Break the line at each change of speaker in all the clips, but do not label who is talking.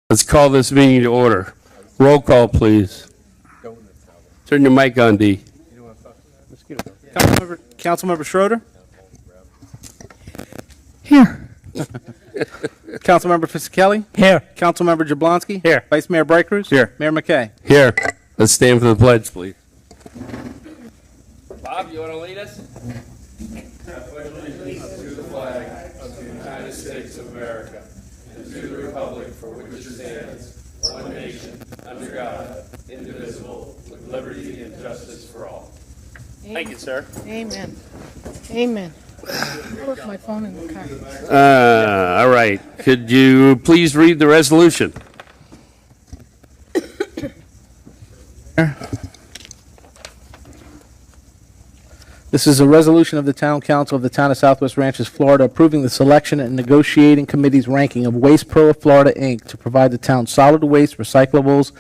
Let's call this meeting to order. Roll call, please. Turn your mic on, D.
Councilmember Schroeder?
Here.
Councilmember Fisickelli?
Here.
Councilmember Jablonski?
Here.
Vice Mayor Brightcrus?
Here.
Mayor McKay?
Here. Let's stand for the pledge, please. Bob, you want to lead us? I pledge allegiance to the flag of the United States of America and to the republic for which it stands, one nation, under God, indivisible, with liberty and justice for all. Thank you, sir.
Amen. Amen. I left my phone in the car.
All right. Could you please read the resolution?
This is a resolution of the Town Council of the Town of Southwest Ranches, Florida, approving the selection and negotiating committee's ranking of Waste Pro of Florida, Inc. to provide the town solid waste, recyclables,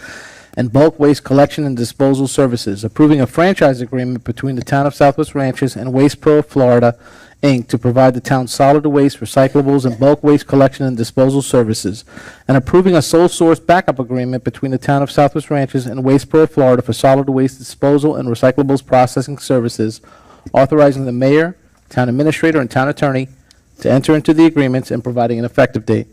and bulk waste collection and disposal services, approving a franchise agreement between the Town of Southwest Ranches and Waste Pro of Florida, Inc. to provide the town solid waste, recyclables, and bulk waste collection and disposal services, and approving a sole source backup agreement between the Town of Southwest Ranches and Waste Pro of Florida for solid waste disposal and recyclables processing services, authorizing the mayor, town administrator, and town attorney to enter into the agreements and providing an effective date.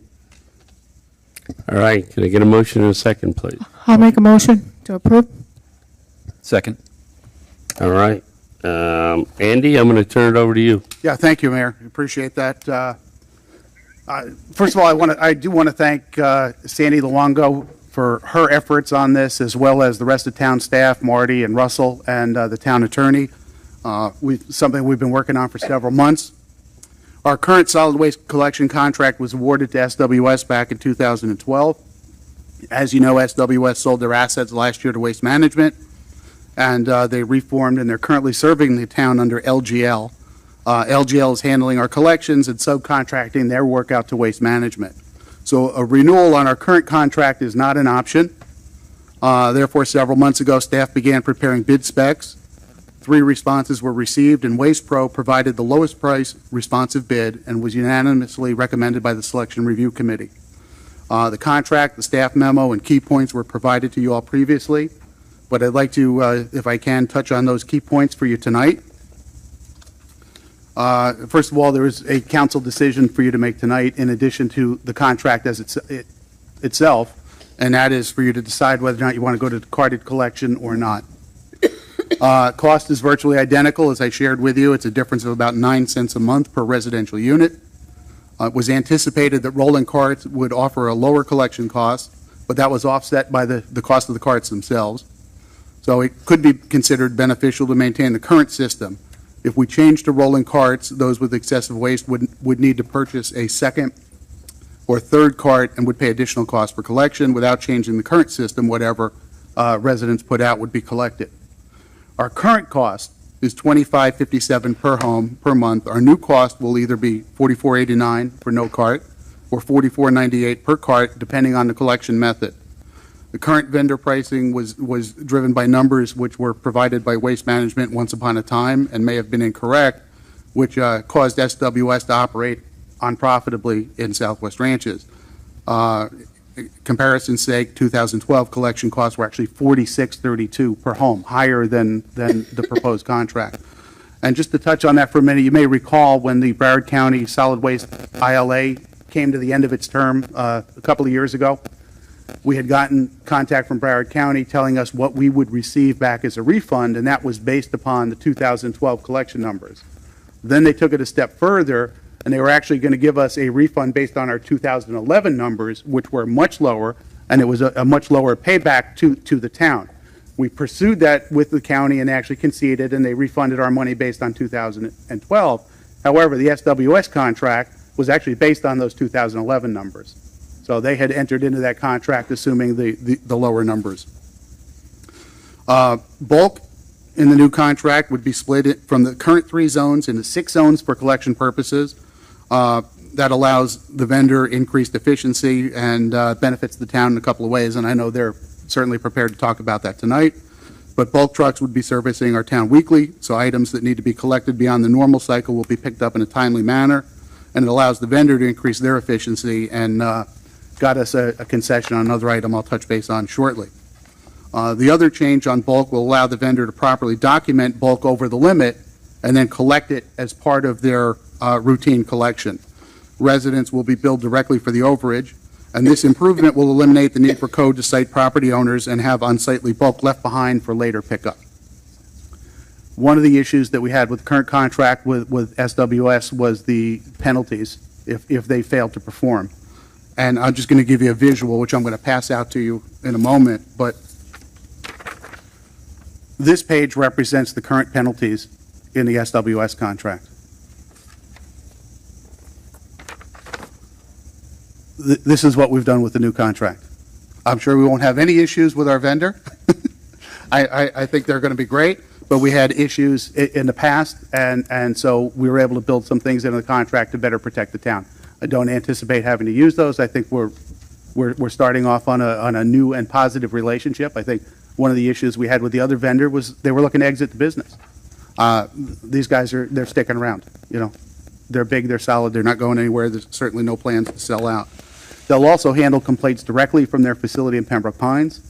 All right. Can I get a motion in a second, please?
I'll make a motion to approve.
Second.
All right. Andy, I'm going to turn it over to you.
Yeah, thank you, Mayor. Appreciate that. First of all, I do want to thank Sandy Luongo for her efforts on this, as well as the rest of town staff, Marty and Russell, and the town attorney. Something we've been working on for several months. Our current solid waste collection contract was awarded to SWS back in 2012. As you know, SWS sold their assets last year to Waste Management, and they reformed, and they're currently serving the town under LGL. LGL is handling our collections and subcontracting their work out to Waste Management. So a renewal on our current contract is not an option. Therefore, several months ago, staff began preparing bid specs. 3 responses were received, and Waste Pro provided the lowest price responsive bid and was unanimously recommended by the Selection Review Committee. The contract, the staff memo, and key points were provided to you all previously, but I'd like to, if I can, touch on those key points for you tonight. First of all, there is a council decision for you to make tonight in addition to the contract as itself, and that is for you to decide whether or not you want to go to carded collection or not. Cost is virtually identical, as I shared with you. It's a difference of about 9 cents a month per residential unit. It was anticipated that rolling carts would offer a lower collection cost, but that was offset by the cost of the carts themselves. So it could be considered beneficial to maintain the current system. If we change to rolling carts, those with excessive waste would need to purchase a second or third cart and would pay additional costs for collection. Without changing the current system, whatever residents put out would be collected. Our current cost is $25.57 per home per month. Our new cost will either be $44.89 for no cart or $44.98 per cart, depending on the collection method. The current vendor pricing was driven by numbers which were provided by Waste Management once upon a time and may have been incorrect, which caused SWS to operate unprofitably in Southwest Ranches. Comparison's sake, 2012 collection costs were actually $46.32 per home, higher than the proposed contract. And just to touch on that for a minute, you may recall when the Broward County Solid Waste ILA came to the end of its term a couple of years ago. We had gotten contact from Broward County telling us what we would receive back as a refund, and that was based upon the 2012 collection numbers. Then they took it a step further, and they were actually going to give us a refund based on our 2011 numbers, which were much lower, and it was a much lower payback to the town. We pursued that with the county and actually conceded, and they refunded our money based on 2012. However, the SWS contract was actually based on those 2011 numbers. So they had entered into that contract assuming the lower numbers. Bulk in the new contract would be split from the current 3 zones into 6 zones for collection purposes. That allows the vendor increased efficiency and benefits the town in a couple of ways, and I know they're certainly prepared to talk about that tonight. But bulk trucks would be servicing our town weekly, so items that need to be collected beyond the normal cycle will be picked up in a timely manner, and it allows the vendor to increase their efficiency and got us a concession on another item I'll touch base on shortly. The other change on bulk will allow the vendor to properly document bulk over the limit and then collect it as part of their routine collection. Residents will be billed directly for the overage, and this improvement will eliminate the need for code to cite property owners and have unsightly bulk left behind for later pickup. One of the issues that we had with the current contract with SWS was the penalties if they failed to perform. And I'm just going to give you a visual, which I'm going to pass out to you in a moment, but this page represents the current penalties in the SWS contract. This is what we've done with the new contract. I'm sure we won't have any issues with our vendor. I think they're going to be great, but we had issues in the past, and so we were able to build some things into the contract to better protect the town. I don't anticipate having to use those. I think we're starting off on a new and positive relationship. I think one of the issues we had with the other vendor was they were looking to exit the business. These guys they're sticking around. You know, they're big, they're solid, they're not going anywhere. There's certainly no plans to sell out. They'll also handle complaints directly from their facility in Pembroke Pines,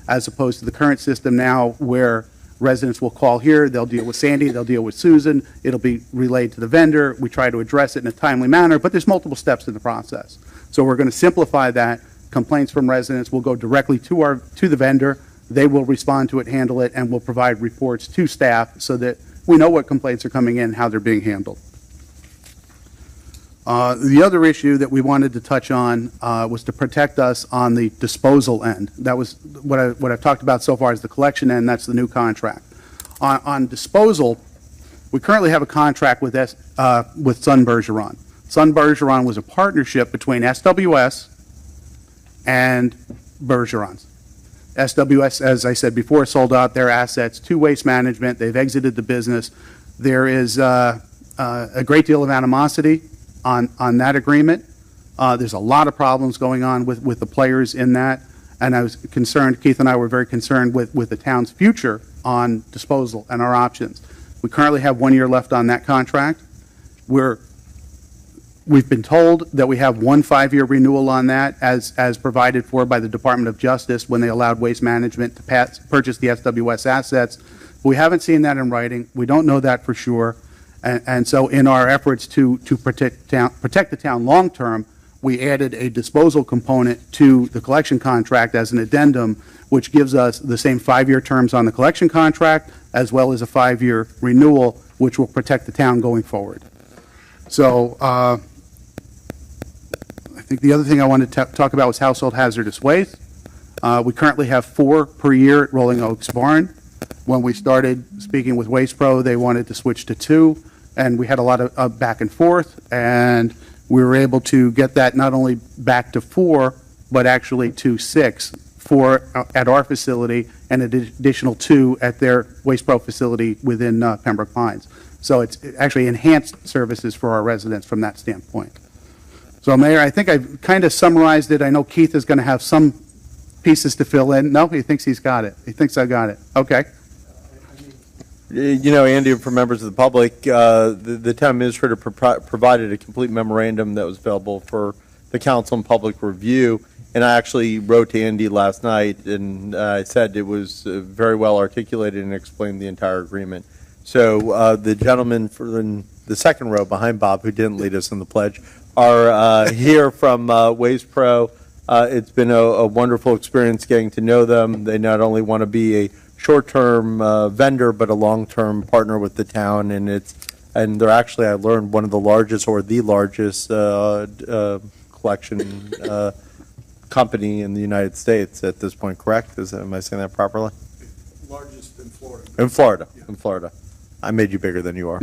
as opposed to the current system now where residents will call here, they'll deal with Sandy, they'll deal with Susan, it'll be relayed to the vendor, we try to address it in a timely manner, but there's multiple steps in the process. So we're going to simplify that. Complaints from residents will go directly to the vendor, they will respond to it, handle it, and will provide reports to staff so that we know what complaints are coming in, how they're being handled. The other issue that we wanted to touch on was to protect us on the disposal end. That was what I've talked about so far is the collection end. That's the new contract. On disposal, we currently have a contract with Sun Bergeron. Sun Bergeron was a partnership between SWS and Bergeron's. SWS, as I said before, sold out their assets to Waste Management. They've exited the business. There is a great deal of animosity on that agreement. There's a lot of problems going on with the players in that, and I was concerned, Keith and I were very concerned with the town's future on disposal and our options. We currently have 1 year left on that contract. We've been told that we have one 5-year renewal on that as provided for by the Department of Justice when they allowed Waste Management to purchase the SWS assets. We haven't seen that in writing. We don't know that for sure. And so in our efforts to protect the town long-term, we added a disposal component to the collection contract as an addendum, which gives us the same 5-year terms on the collection contract, as well as a 5-year renewal, which will protect the town going forward. So I think the other thing I wanted to talk about was household hazardous waste. We currently have 4 per year at Rolling Oaks Barn. When we started speaking with Waste Pro, they wanted to switch to 2. And we had a lot of back and forth, and we were able to get that not only back to 4, but actually to 6, 4 at our facility and an additional 2 at their Waste Pro facility within Pembroke Pines. So it's actually enhanced services for our residents from that standpoint. So, Mayor, I think I've kind of summarized it. I know Keith is going to have some pieces to fill in. No, he thinks he's got it. He thinks I got it. Okay.
You know, Andy, for members of the public, the town administrator provided a complete memorandum that was available for the council and public review. And I actually wrote to Andy last night, and I said it was very well articulated and explained the entire agreement. So the gentleman in the second row behind Bob, who didn't lead us in the pledge, are here from Waste Pro. It's been a wonderful experience getting to know them. They not only want to be a short-term vendor, but a long-term partner with the town, and they're actually, I learned, one of the largest or the largest collection company in the United States at this point. Correct? Am I saying that properly?
Largest in Florida.
In Florida. Yeah. In Florida. I made you bigger than you are.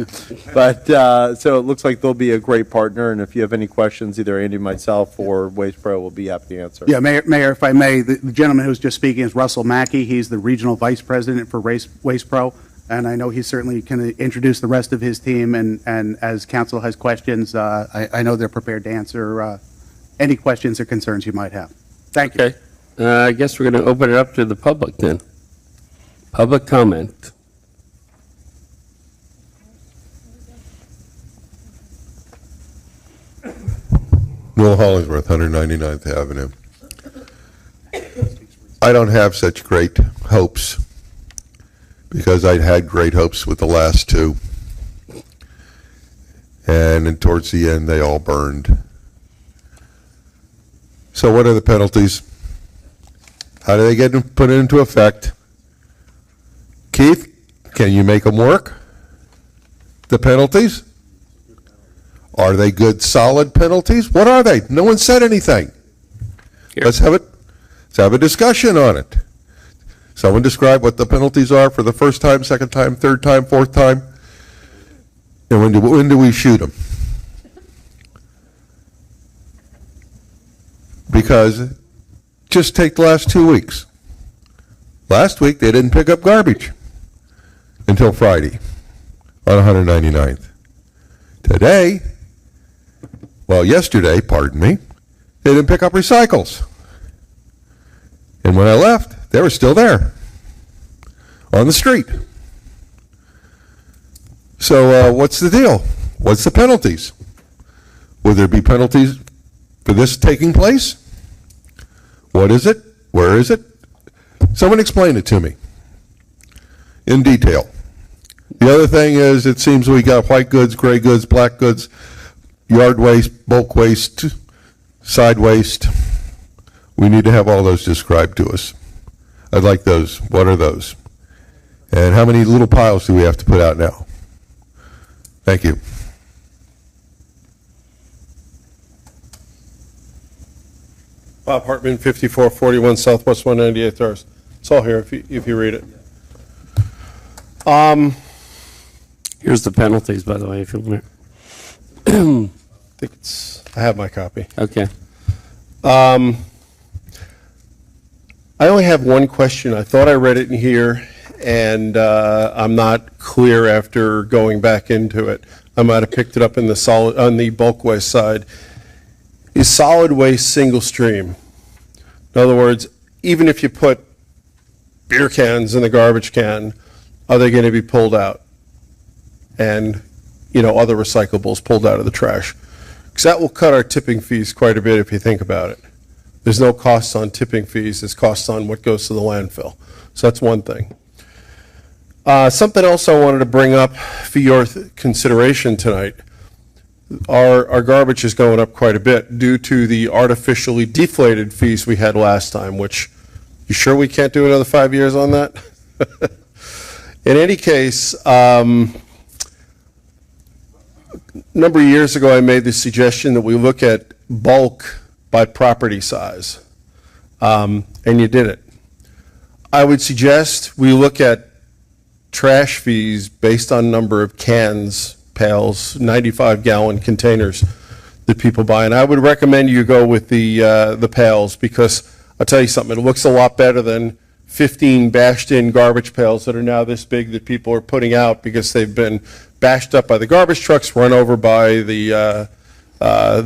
But so it looks like they'll be a great partner, and if you have any questions, either Andy, myself, or Waste Pro will be happy to answer.
Yeah, Mayor, if I may, the gentleman who's just speaking is Russell Mackey. He's the Regional Vice President for Waste Pro, and I know he certainly can introduce the rest of his team, and as council has questions, I know they're prepared to answer any questions or concerns you might have. Thank you.
Okay. I guess we're going to open it up to the public then. Public comment.
Will Hollingsworth, 199th Avenue. I don't have such great hopes because I'd had great hopes with the last two. And then towards the end, they all burned. So what are the penalties? How do they get put into effect? Keith, can you make them work? The penalties? Are they good, solid penalties? What are they? No one said anything. Let's have a discussion on it. Someone describe what the penalties are for the first time, second time, third time, fourth time, and when do we shoot them? Because just take the last 2 weeks. Last week they didn't pick up garbage until Friday on 199th. Today, well, yesterday, pardon me, they didn't pick up recycles. And when I left, they were still there on the street. So what's the deal? What's the penalties? Will there be penalties for this taking place? What is it? Where is it? Someone explain it to me in detail. The other thing is, it seems we got white goods, gray goods, black goods, yard waste, bulk waste, side waste. We need to have all those described to us. I'd like those. What are those? And how many little piles do we have to put out now? Thank you.
Bob Hartman, 5441 Southwest 198th Terrace. It's all here if you read it.
Here's the penalties, by the way, if you want it.
I have my copy.
Okay.
I only have one question. I thought I read it in here, and I'm not clear after going back into it. I might have picked it up in on the bulk waste side. Is solid waste single stream? In other words, even if you put beer cans in the garbage can, are they going to be pulled out? And, other recyclables pulled out of the trash? Because that will cut our tipping fees quite a bit if you think about it. There's no costs on tipping fees. There's costs on what goes to the landfill. So that's one thing. Something else I wanted to bring up for your consideration tonight. Our garbage is going up quite a bit due to the artificially deflated fees we had last time, which, you sure we can't do another 5 years on that? In any case, number of years ago, I made the suggestion that we look at bulk by property size, and you did it. I would suggest we look at trash fees based on number of cans, pails, 95-gallon containers that people buy, and I would recommend you go with the pails, because I'll tell you something, it looks a lot better than 15 bashed-in garbage pails that are now this big that people are putting out because they've been bashed up by the garbage trucks, run over by the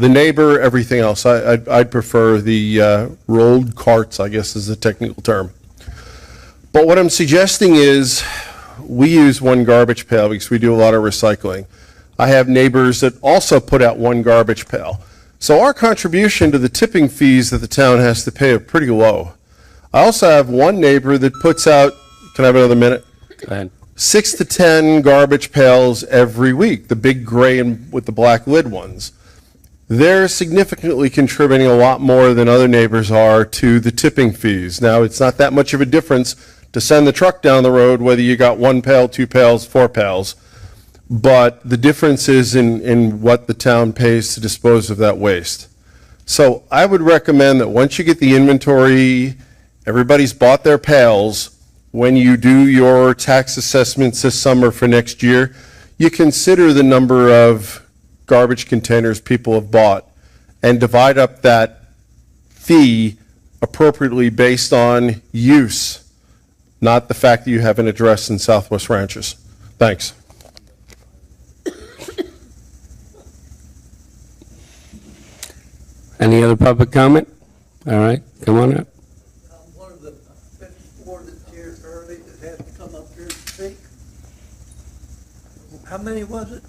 neighbor, everything else. I'd prefer the rolled carts, I guess is the technical term. But what I'm suggesting is we use one garbage pail because we do a lot of recycling. I have neighbors that also put out one garbage pail. So our contribution to the tipping fees that the town has to pay are pretty low. I also have one neighbor that puts out, can I have another minute?
Go ahead.
6 to 10 garbage pails every week, the big gray and with the black lid ones. They're significantly contributing a lot more than other neighbors are to the tipping fees. Now, it's not that much of a difference to send the truck down the road, whether you got 1 pail, 2 pails, 4 pails. But the difference is in what the town pays to dispose of that waste. So I would recommend that once you get the inventory, everybody's bought their pails, when you do your tax assessments this summer for next year, you consider the number of garbage containers people have bought and divide up that fee appropriately based on use, not the fact that you have an address in Southwest Ranches. Thanks.
Any other public comment? All right, come on up.
One of the 54 that's here early that had to come up here to speak. How many was it?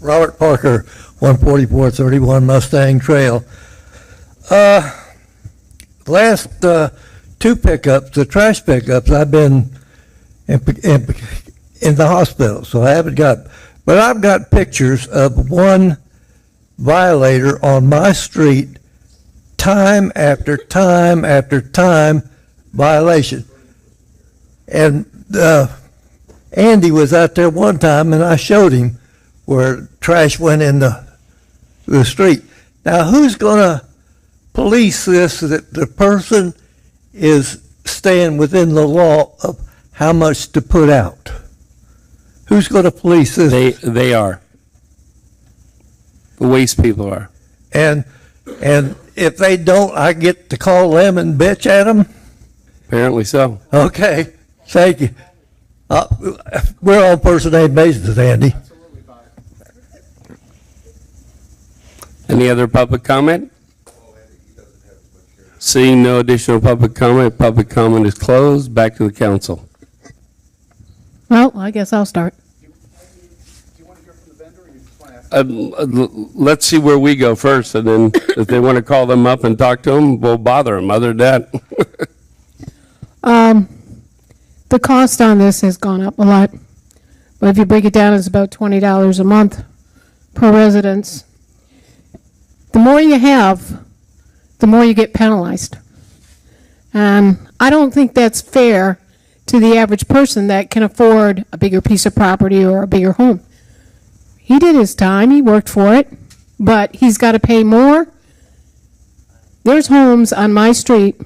Robert Parker, 14431 Mustang Trail. Last two pickups, the trash pickups. I've been in the hospital, so I haven't got, but I've got pictures of one violator on my street, time after time after time violation. And Andy was out there one time, and I showed him where trash went in the street. Now, who's going to police this, that the person is staying within the law of how much to put out? Who's going to police this?
They are. The waste people are.
And if they don't, I get to call them and bitch at them?
Apparently so.
Okay, thank you. We're on first name basis, Andy.
Any other public comment? Seeing no additional public comment is closed. Back to the council.
Well, I guess I'll start.
Let's see where we go first, and then if they want to call them up and talk to them, we'll bother them. Other than that.
The cost on this has gone up a lot. But if you break it down, it's about $20 a month per residence. The more you have, the more you get penalized. And I don't think that's fair to the average person that can afford a bigger piece of property or a bigger home. He did his time, he worked for it, but he's got to pay more. There's homes on my street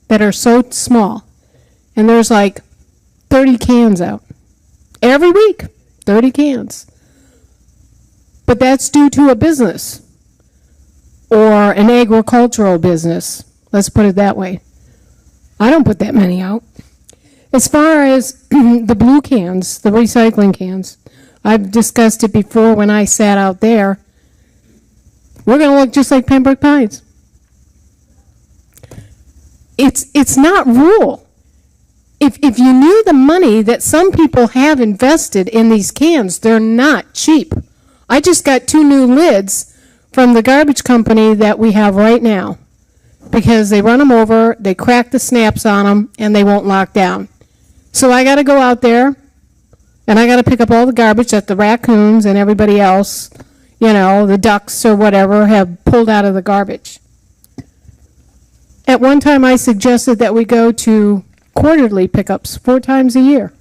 that are so small, and there's like 30 cans out. Every week, 30 cans. But that's due to a business or an agricultural business. Let's put it that way. I don't put that many out. As far as the blue cans, the recycling cans, I've discussed it before when I sat out there. We're going to look just like Pembroke Pines. It's not rural. If you knew the money that some people have invested in these cans, they're not cheap. I just got 2 new lids from the garbage company that we have right now because they run them over, they crack the snaps on them, and they won't lock down. So I got to go out there, and I got to pick up all the garbage that the raccoons and everybody else, you know, the ducks or whatever, have pulled out of the garbage. At one time, I suggested that we go to quarterly pickups 4 times a year.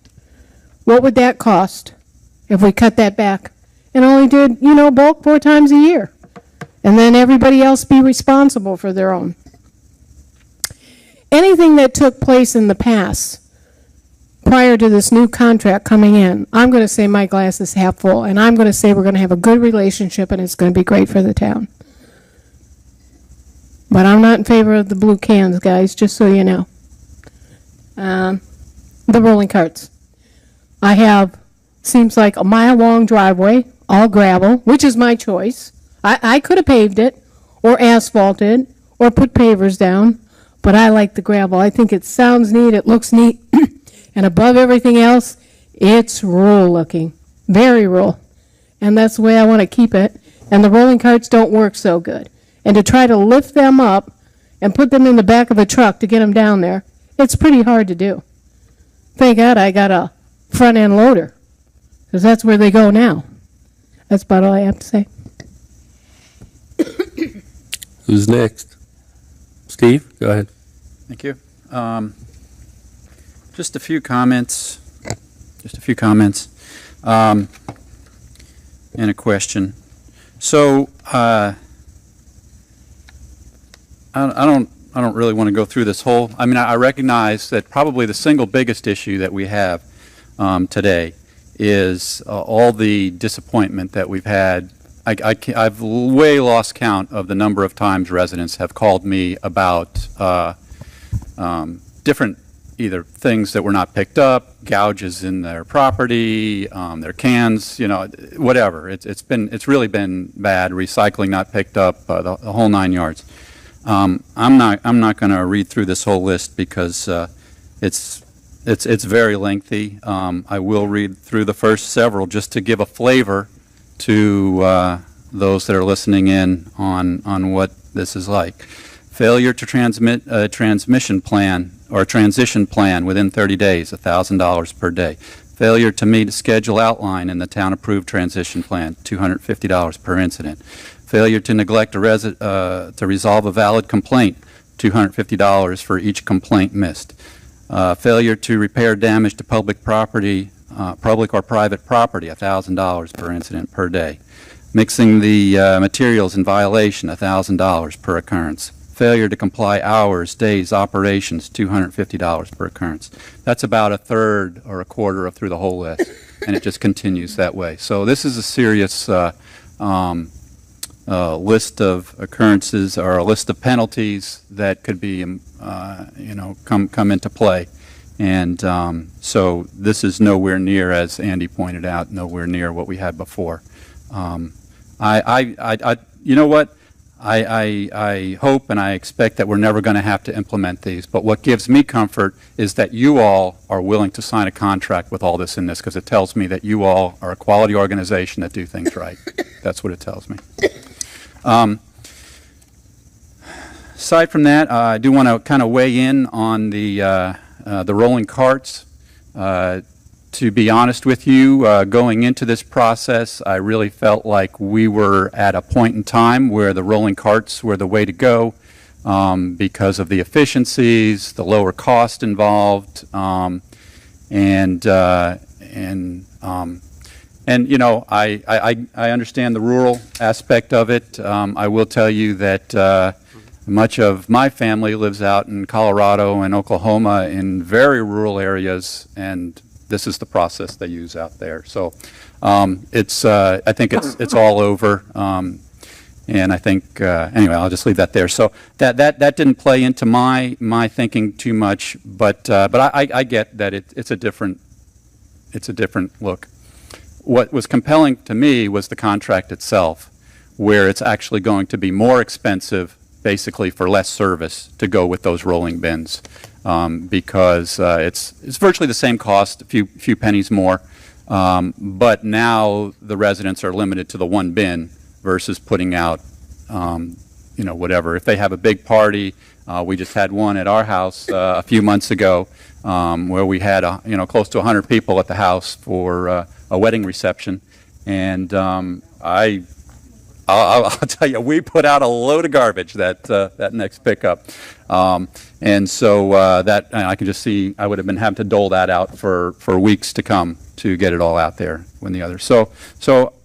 What would that cost if we cut that back and only did, you know, bulk 4 times a year? And then everybody else be responsible for their own. Anything that took place in the past prior to this new contract coming in, I'm going to say my glass is half full, and I'm going to say we're going to have a good relationship and it's going to be great for the town. But I'm not in favor of the blue cans, guys, just so you know. The rolling carts. I have, seems like a mile-long driveway, all gravel, which is my choice. I could have paved it, or asphalted, or put pavers down, but I like the gravel. I think it sounds neat, it looks neat, and above everything else, it's rural looking, very rural. And that's the way I want to keep it. And the rolling carts don't work so good. And to try to lift them up and put them in the back of a truck to get them down there, it's pretty hard to do. Thank God I got a front-end loader, because that's where they go now. That's about all I have to say.
Who's next? Steve, go ahead.
Thank you. Just a few comments. And a question. So, I don't really want to go through this whole. I mean, I recognize that probably the single biggest issue that we have today is all the disappointment that we've had. I've way lost count of the number of times residents have called me about different either things that were not picked up, gouges in their property, their cans, you know, whatever. It's really been bad. Recycling not picked up, the whole 9 yards. I'm not going to read through this whole list because it's very lengthy. I will read through the first several just to give a flavor to those that are listening in on what this is like. Failure to transmit a transmission plan or a transition plan within 30 days, $1,000 per day. Failure to meet a schedule outline in the town-approved transition plan, $250 per incident. Failure to neglect to resolve a valid complaint, $250 for each complaint missed. Failure to repair damage to public property, public or private property, $1,000 per incident per day. Mixing the materials in violation, $1,000 per occurrence. Failure to comply hours, days, operations, $250 per occurrence. That's about a third or a quarter through the whole list, and it just continues that way. So this is a serious list of occurrences or a list of penalties that could be, come into play. And so this is nowhere near, as Andy pointed out, nowhere near what we had before. You know what? I hope and I expect that we're never going to have to implement these. But what gives me comfort is that you all are willing to sign a contract with all this in this, because it tells me that you all are a quality organization that do things right. That's what it tells me. Aside from that, I do want to kind of weigh in on the rolling carts. To be honest with you, going into this process, I really felt like we were at a point in time where the rolling carts were the way to go because of the efficiencies, the lower cost involved, and you know, I understand the rural aspect of it. I will tell you that much of my family lives out in Colorado and Oklahoma in very rural areas, and this is the process they use out there. So I think it's all over, and I think anyway, I'll just leave that there. So that didn't play into my thinking too much, but I get that it's a different look. What was compelling to me was the contract itself, where it's actually going to be more expensive, basically for less service, to go with those rolling bins. Because it's virtually the same cost, a few pennies more, but now the residents are limited to the one bin versus putting out, whatever. If they have a big party, we just had one at our house a few months ago where we had close to 100 people at the house for a wedding reception, and I'll tell you, we put out a load of garbage that next pickup, and so that I can just see I would have been having to dole that out for weeks to come to get it all out there when the others. So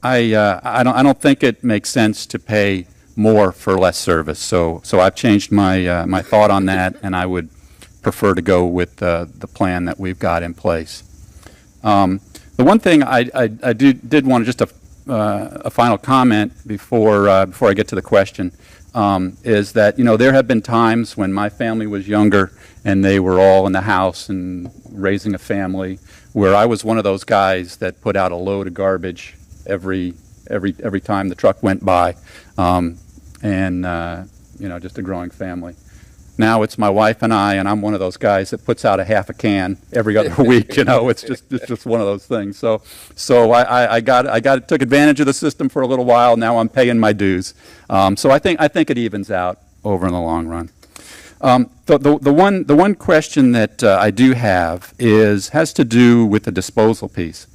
I don't think it makes sense to pay more for less service. So I've changed my thought on that, and I would prefer to go with the plan that we've got in place. The one thing I did want to just a final comment before I get to the question is that there have been times when my family was younger and they were all in the house and raising a family, where I was one of those guys that put out a load of garbage every time the truck went by, and just a growing family. Now it's my wife and I'm one of those guys that puts out a half a can every other week. It's just one of those things. So I took advantage of the system for a little while. Now I'm paying my dues. So I think it evens out over in the long run. The one question that I do have has to do with the disposal piece.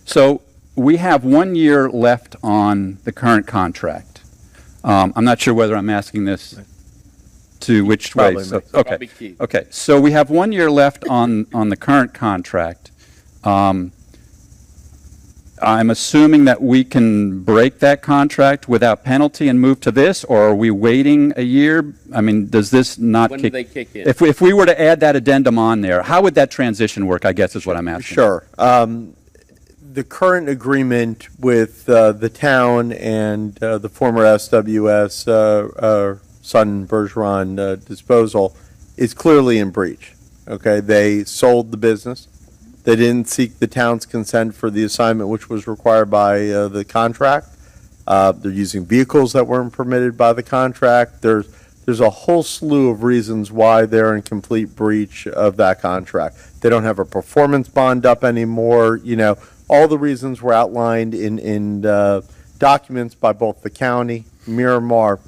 So we have 1 year left on the current contract. I'm not sure whether I'm asking this to which way. So, okay. So we have 1 year left on the current contract. I'm assuming that we can break that contract without penalty and move to this, or are we waiting a year? I mean, does this not
When do they kick in?
If we were to add that addendum on there, how would that transition work, I guess is what I'm asking.
Sure. The current agreement with the town and the former SWS Sun Bergeron disposal is clearly in breach. Okay, they sold the business. They didn't seek the town's consent for the assignment, which was required by the contract. They're using vehicles that weren't permitted by the contract. There's a whole slew of reasons why they're in complete breach of that contract. They don't have a performance bond up anymore. All the reasons were outlined in documents by both the county, Miramar,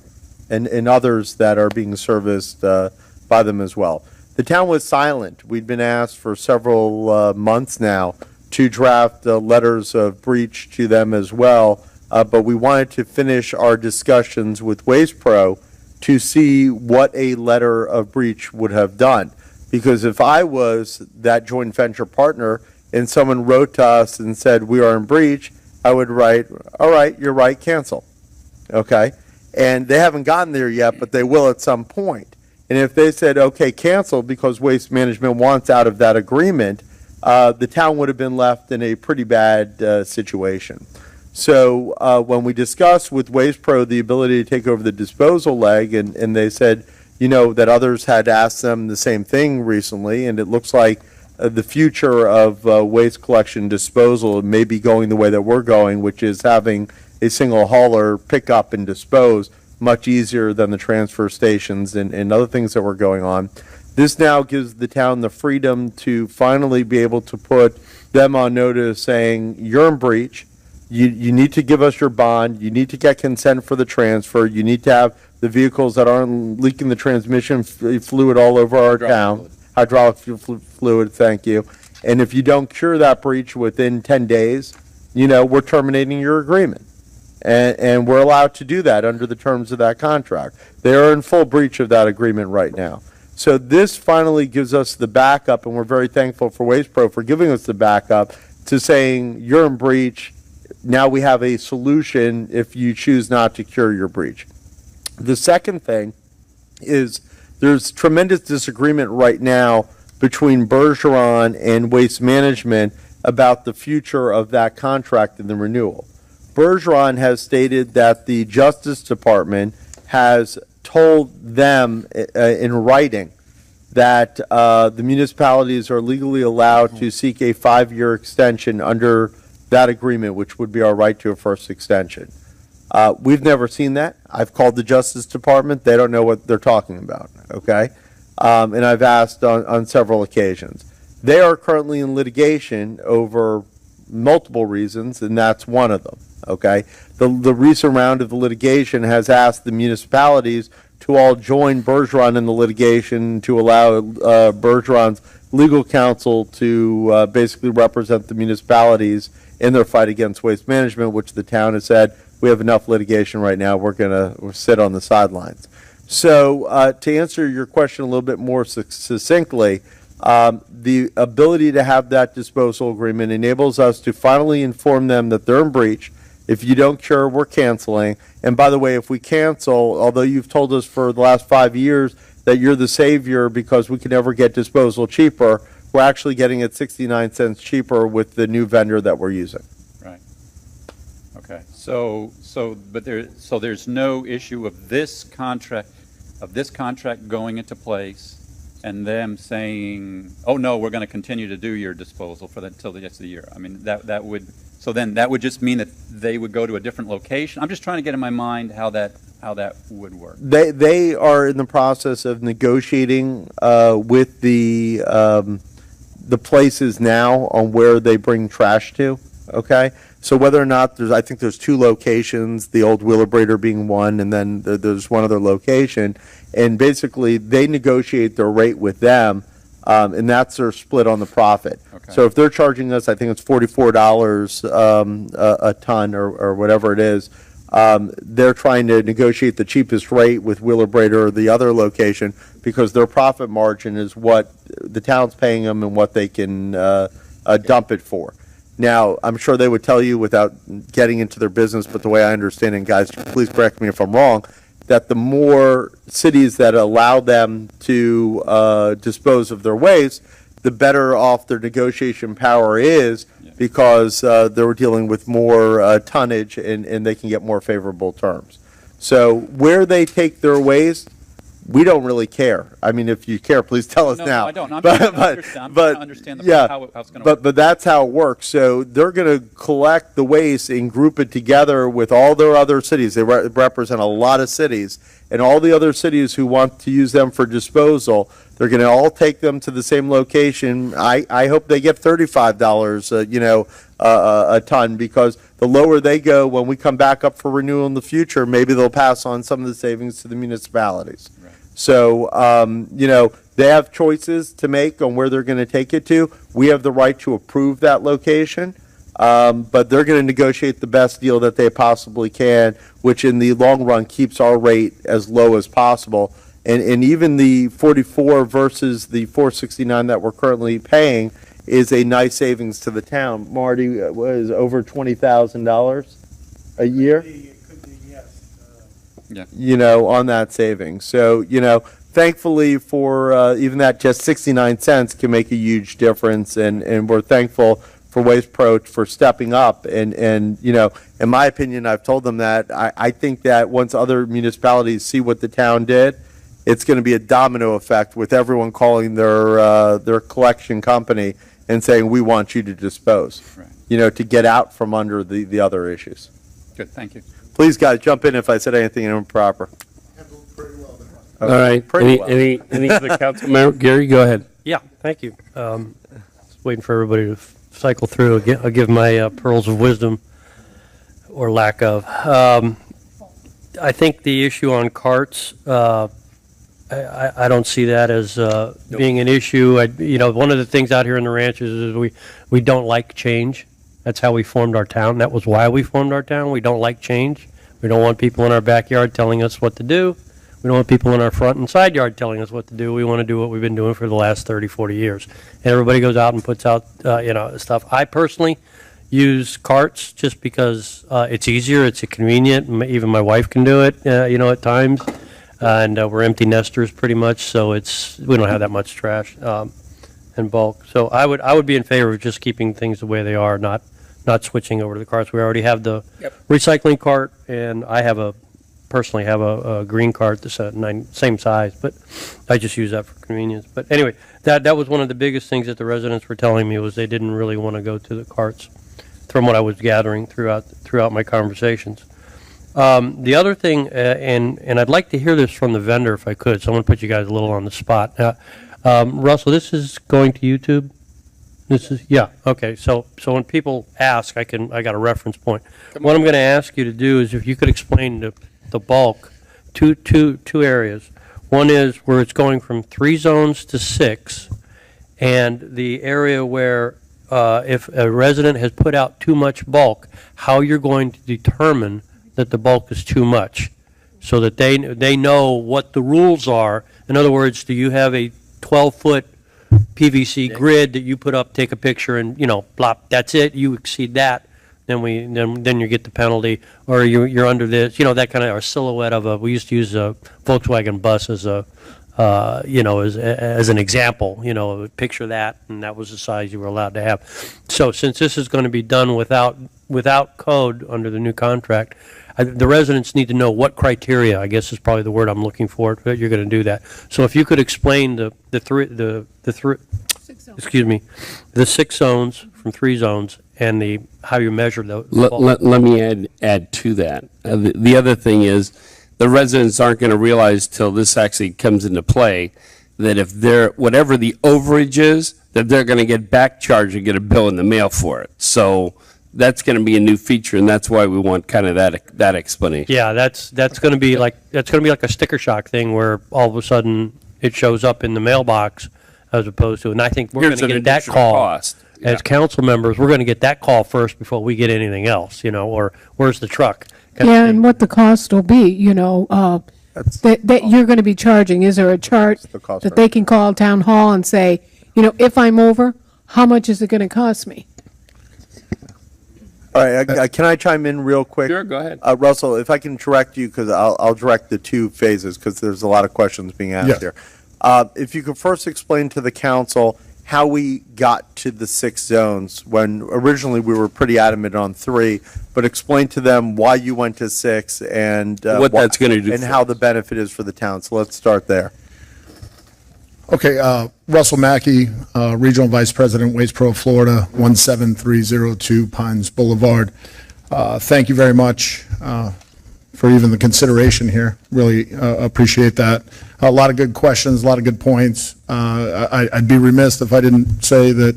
and others that are being serviced by them as well. The town was silent. We'd been asked for several months now to draft letters of breach to them as well, but we wanted to finish our discussions with Waste Pro to see what a letter of breach would have done. Because if I was that joint venture partner and someone wrote to us and said, we are in breach, I would write, all right, you're right, cancel. Okay? And they haven't gotten there yet, but they will at some point. And if they said, okay, cancel because Waste Management wants out of that agreement, the town would have been left in a pretty bad situation. So when we discussed with Waste Pro the ability to take over the disposal leg, and they said, you know, that others had asked them the same thing recently, and it looks like the future of waste collection disposal may be going the way that we're going, which is having a single hauler pick up and dispose much easier than the transfer stations and other things that were going on. This now gives the town the freedom to finally be able to put them on notice saying, you're in breach. You need to give us your bond. You need to get consent for the transfer. You need to have the vehicles that aren't leaking the transmission fluid all over our town. Hydraulic fluid, thank you. And if you don't cure that breach within 10 days, you know, we're terminating your agreement. And we're allowed to do that under the terms of that contract. They are in full breach of that agreement right now. So this finally gives us the backup, and we're very thankful for Waste Pro for giving us the backup to saying you're in breach. Now we have a solution if you choose not to cure your breach. The second thing is there's tremendous disagreement right now between Bergeron and Waste Management about the future of that contract and the renewal. Bergeron has stated that the Justice Department has told them in writing that the municipalities are legally allowed to seek a 5-year extension under that agreement, which would be our right to a first extension. We've never seen that. I've called the Justice Department. They don't know what they're talking about, okay? And I've asked on several occasions. They are currently in litigation over multiple reasons, and that's one of them, okay? The recent round of the litigation has asked the municipalities to all join Bergeron in the litigation to allow Bergeron's legal counsel to basically represent the municipalities in their fight against waste management, which the town has said, we have enough litigation right now, we're going to sit on the sidelines. So to answer your question a little bit more succinctly, the ability to have that disposal agreement enables us to finally inform them that they're in breach. If you don't cure, we're canceling. And by the way, if we cancel, although you've told us for the last 5 years that you're the savior because we can never get disposal cheaper, we're actually getting it 69 cents cheaper with the new vendor that we're using.
Right. Okay. So there's no issue of this contract going into place and them saying, oh no, we're going to continue to do your disposal for that until the rest of the year. I mean, that would just mean that they would go to a different location. I'm just trying to get in my mind how that would work.
They are in the process of negotiating with the places now on where they bring trash to, okay? So whether or not I think there's 2 locations, the old Wheelabrator being one, and then there's one other location, and basically they negotiate their rate with them, and that's their split on the profit.
Okay.
So if they're charging us, I think it's $44 a ton or whatever it is, they're trying to negotiate the cheapest rate with Wheelabrator or the other location because their profit margin is what the town's paying them and what they can dump it for. Now, I'm sure they would tell you without getting into their business, but the way I understand it, guys, please correct me if I'm wrong, that the more cities that allow them to dispose of their waste, the better off their negotiation power is because they're dealing with more tonnage and they can get more favorable terms. So where they take their waste, we don't really care. I mean, if you care, please tell us
No,
now.
no, I don't. I'm trying to understand
yeah,
how it's going to work.
But that's how it works. So they're going to collect the waste and group it together with all their other cities. They represent a lot of cities, and all the other cities who want to use them for disposal, they're going to all take them to the same location. I hope they get $35, a ton, because the lower they go, when we come back up for renewal in the future, maybe they'll pass on some of the savings to the municipalities.
Right.
So, they have choices to make on where they're going to take it to. We have the right to approve that location, but they're going to negotiate the best deal that they possibly can, which in the long run keeps our rate as low as possible. And even the 44 versus the 469 that we're currently paying is a nice savings to the town. Marty, was over $20,000 a year?
Yeah.
On that savings. So, thankfully for even that, just 69 cents can make a huge difference, and we're thankful for Waste Pro for stepping up. And in my opinion, I've told them that I think that once other municipalities see what the town did, it's going to be a domino effect with everyone calling their collection company and saying, we want you to dispose,
Right.
to get out from under the other issues.
Good, thank you.
Please, guys, jump in if I said anything improper.
All right.
Pretty well.
Any for the council member? Gary, go ahead.
Yeah, thank you. Just waiting for everybody to cycle through. I'll give my pearls of wisdom, or lack of. I think the issue on carts, I don't see that as being an issue. One of the things out here in the ranches is we don't like change. That's how we formed our town. That was why we formed our town. We don't like change. We don't want people in our backyard telling us what to do. We don't want people in our front and side yard telling us what to do. We want to do what we've been doing for the last 30, 40 years. And everybody goes out and puts out, stuff. I personally use carts just because it's easier, it's convenient. Even my wife can do it, at times. And we're empty nesters pretty much, so we don't have that much trash in bulk. So I would be in favor of just keeping things the way they are, not switching over to the carts. We already have the recycling cart, and I personally have a green cart that's same size, but I just use that for convenience. But anyway, that was one of the biggest things that the residents were telling me, was they didn't really want to go to the carts, from what I was gathering throughout my conversations. The other thing, and I'd like to hear this from the vendor if I could, so I'm going to put you guys a little on the spot. Russell, this is going to YouTube? Okay, so when people ask, I got a reference point. What I'm going to ask you to do is if you could explain the bulk, two areas. One is where it's going from 3 zones to 6, and the area where if a resident has put out too much bulk, how you're going to determine that the bulk is too much, so that they know what the rules are. In other words, do you have a 12-foot PVC grid that you put up, take a picture, and blop, that's it. You exceed that, then you get the penalty, or you're under this, that kind of, or silhouette of we used to use a Volkswagen bus as as an example. Picture that, and that was the size you were allowed to have. So since this is going to be done without code under the new contract, the residents need to know what criteria, I guess is probably the word I'm looking for, that you're going to do that. So if you could explain the 6 zones from 3 zones, and how you measure the
Let me add to that. The other thing is, the residents aren't going to realize till this actually comes into play that if whatever the overage is, that they're going to get back charged and get a bill in the mail for it. So that's going to be a new feature, and that's why we want kind of that explanation.
Yeah, that's going to be like a sticker shock thing, where all of a sudden it shows up in the mailbox as opposed to, and I think we're going to get that call
cost.
as council members. We're going to get that call first before we get anything else, or where's the truck?
Yeah, and what the cost will be, that you're going to be charging. Is there a chart that they can call town hall and say, if I'm over, how much is it going to cost me?
All right, can I chime in real quick?
Sure, go ahead.
Russell, if I can direct you, because I'll direct the 2 phases, because there's a lot of questions being asked here. If you could first explain to the council how we got to the 6 zones when originally we were pretty adamant on 3, but explain to them why you went to 6 and
What that's gonna do
and
for
how the benefit is for the town. So let's start there.
Okay, Russell Mackey, Regional Vice President, Waste Pro Florida, 17302 Pines Boulevard. Thank you very much for even the consideration here. Really appreciate that. A lot of good questions, a lot of good points. I'd be remiss if I didn't say that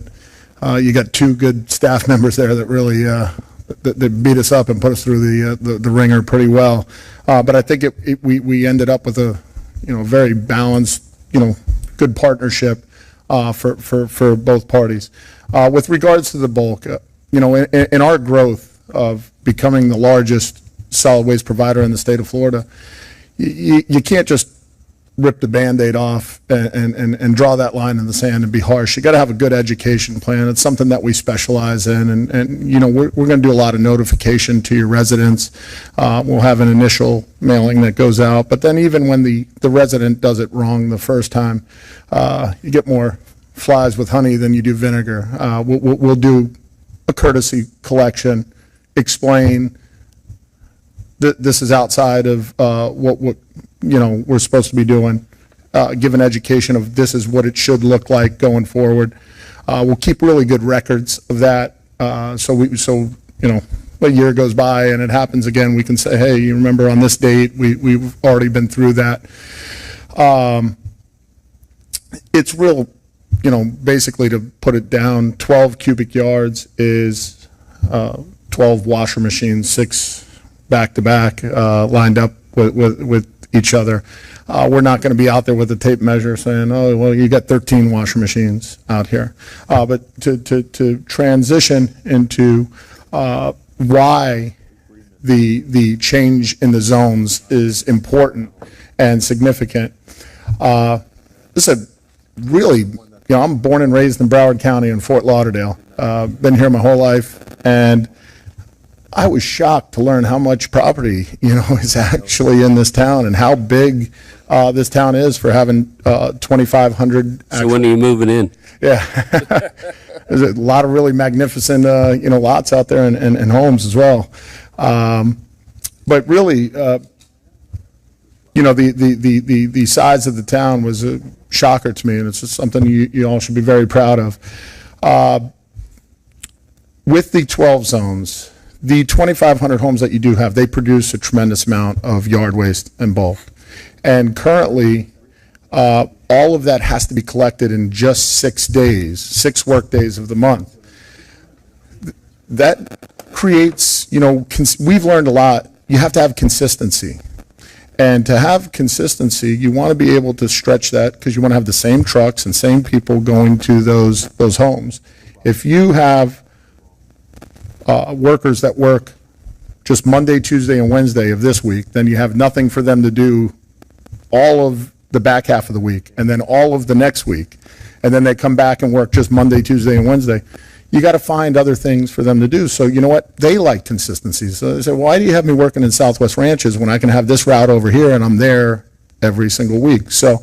you got 2 good staff members there that really that beat us up and put us through the ringer pretty well. But I think we ended up with a very balanced, good partnership for both parties. With regards to the bulk, in our growth of becoming the largest solid waste provider in the state of Florida, you can't just rip the Band-Aid off and draw that line in the sand and be harsh. You got to have a good education plan. It's something that we specialize in, and we're going to do a lot of notification to your residents. We'll have an initial mailing that goes out, but then even when the resident does it wrong the first time, you get more flies with honey than you do vinegar. We'll do a courtesy collection, explain this is outside of what we're supposed to be doing, give an education of this is what it should look like going forward. We'll keep really good records of that, so a year goes by and it happens again, we can say, hey, you remember on this date, we've already been through that. It's real, basically, to put it down, 12 cubic yards is 12 washer machines, 6 back-to-back, lined up with each other. We're not going to be out there with a tape measure saying, oh, well, you got 13 washer machines out here. But to transition into why the change in the zones is important and significant. This is a really, I'm born and raised in Broward County in Fort Lauderdale. Been here my whole life, and I was shocked to learn how much property, is actually in this town and how big this town is for having 2,500.
So when are you moving in?
Yeah. There's a lot of really magnificent, lots out there and homes as well. But really, the size of the town was a shocker to me, and it's just something you all should be very proud of. With the 12 zones, the 2,500 homes that you do have, they produce a tremendous amount of yard waste and bulk. And currently, all of that has to be collected in just 6 days, 6 work days of the month. That creates, we've learned a lot. You have to have consistency. And to have consistency, you want to be able to stretch that because you want to have the same trucks and same people going to those homes. If you have workers that work just Monday, Tuesday, and Wednesday of this week, then you have nothing for them to do all of the back half of the week and then all of the next week. And then they come back and work just Monday, Tuesday, and Wednesday. You got to find other things for them to do. So you know what? They like consistency. So they say, why do you have me working in Southwest Ranches when I can have this route over here and I'm there every single week? So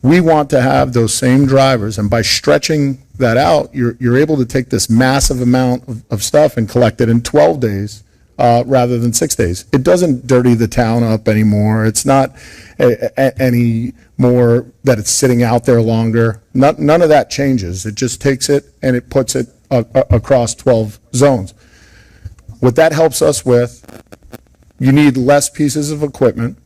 we want to have those same drivers, and by stretching that out, you're able to take this massive amount of stuff and collect it in 12 days rather than 6 days. It doesn't dirty the town up anymore. It's not any more that it's sitting out there longer. None of that changes. It just takes it and it puts it across 12 zones. What that helps us with, you need less pieces of equipment,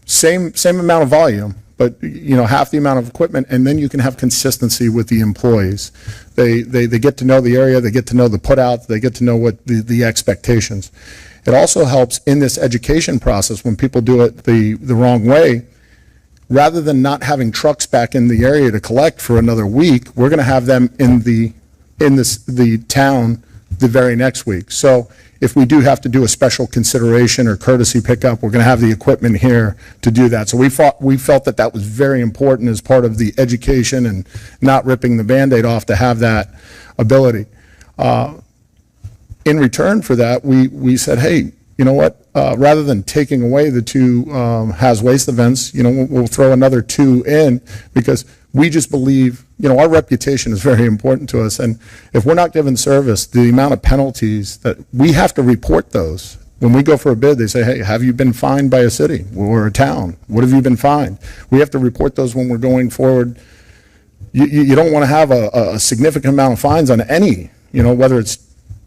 same amount of volume, but half the amount of equipment, and then you can have consistency with the employees. They get to know the area, they get to know the put-outs, they get to know what the expectations. It also helps in this education process when people do it the wrong way. Rather than not having trucks back in the area to collect for another week, we're going to have them in the town the very next week. So if we do have to do a special consideration or courtesy pickup, we're going to have the equipment here to do that. So we felt that was very important as part of the education and not ripping the Band-Aid off to have that ability. In return for that, we said, hey, you know what, rather than taking away the two has waste events, you know, we'll throw another two in, because we just believe, you know, our reputation is very important to us. And if we're not given service, the amount of penalties that we have to report those. When we go for a bid, they say, hey, have you been fined by a city or a town? What have you been fined? We have to report those when we're going forward. You don't want to have a significant amount of fines on any, you know, whether it's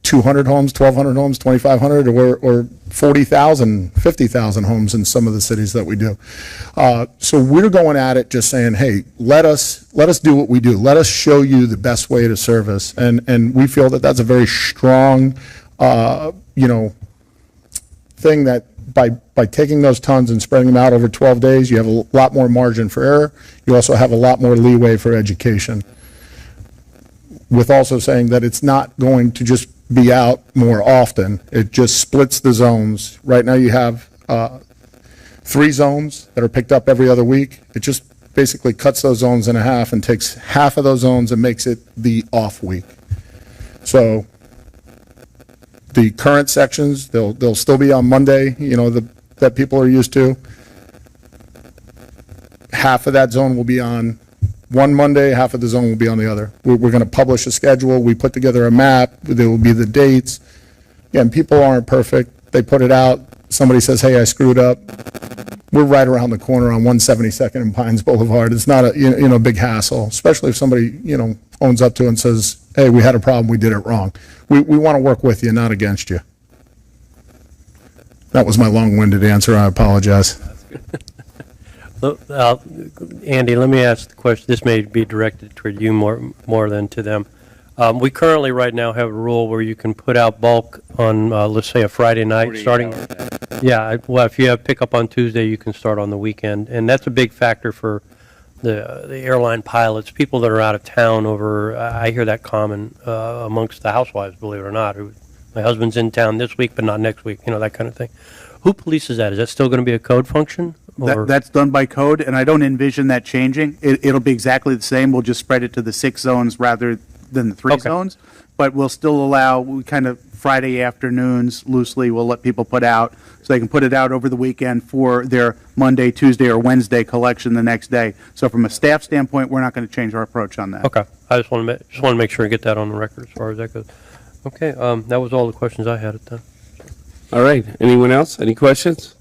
200 homes, 1,200 homes, 2,500, or 40,000, 50,000 homes in some of the cities that we do. So we're going at it just saying, hey, let us do what we do. Let us show you the best way to service. And we feel that that's a very strong, you know, thing, that by taking those tons and spreading them out over 12 days, you have a lot more margin for error. You also have a lot more leeway for education. With also saying that it's not going to just be out more often. It just splits the zones. Right now you have 3 zones that are picked up every other week. It just basically cuts those zones in half and takes half of those zones and makes it the off week. So the current sections, they'll still be on Monday, you know, that people are used to. Half of that zone will be on one Monday, half of the zone will be on the other. We're going to publish a schedule. We put together a map. There will be the dates. Again, people aren't perfect. They put it out. Somebody says, hey, I screwed up. We're right around the corner on 172nd and Pines Boulevard. It's not a, you know, big hassle, especially if somebody, you know, owns up to it and says, hey, we had a problem, we did it wrong. We want to work with you, not against you. That was my long-winded answer. I apologize.
Andy, let me ask the question. This may be directed toward you more than to them. We currently right now have a rule where you can put out bulk on, let's say, a Friday night starting. Yeah, well, if you have pickup on Tuesday, you can start on the weekend. And that's a big factor for the airline pilots, people that are out of town over, I hear that common amongst the housewives, believe it or not. My husband's in town this week, but not next week, you know, that kind of thing. Who polices that? Is that still going to be a code function?
That's done by code, and I don't envision that changing. It'll be exactly the same. We'll just spread it to the 6 zones rather than the 3 zones. But we'll still allow kind of Friday afternoons loosely. We'll let people put out, so they can put it out over the weekend for their Monday, Tuesday, or Wednesday collection the next day. So from a staff standpoint, we're not going to change our approach on that.
Okay. I just want to make sure and get that on the record as far as that goes. Okay. That was all the questions I had at the time.
All right. Anyone else? Any questions?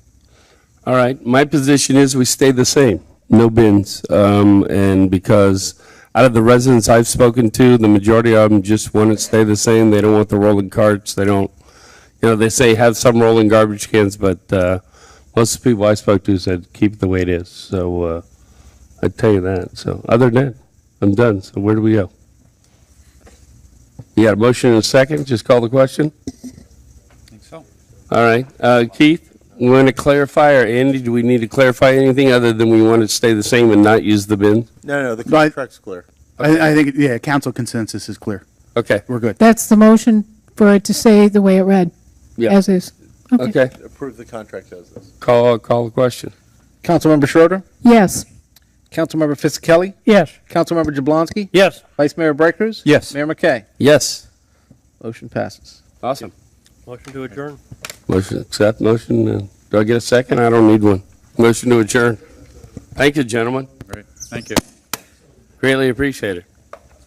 All right. My position is we stay the same. No bins. And because out of the residents I've spoken to, the majority of them just want to stay the same. They don't want the rolling carts. They don't, you know, they say have some rolling garbage cans, but most of the people I spoke to said keep it the way it is. So I'd tell you that. So other than that, I'm done. So where do we go? You got a motion and a second? Just call the question?
I think so.
All right. Keith, you want to clarify, or Andy, do we need to clarify anything other than we want to stay the same and not use the bin?
No, the contract's clear.
I think, yeah, council consensus is clear.
Okay.
We're good.
That's the motion for it to say the way it read,
Yeah.
as is.
Okay.
Approve the contract as is.
Call the question.
Councilmember Schroeder,
Yes.
Councilmember Fisickelli,
Yes.
Councilmember Jablonski,
Yes.
Vice Mayor Bright Cruz.
Yes.
Mayor McKay.
Yes.
Motion passes.
Awesome.
Motion to adjourn.
Motion accept. Motion. Do I get a second? I don't need one. Motion to adjourn. Thank you, gentlemen.
Great. Thank you.
Greatly appreciate it.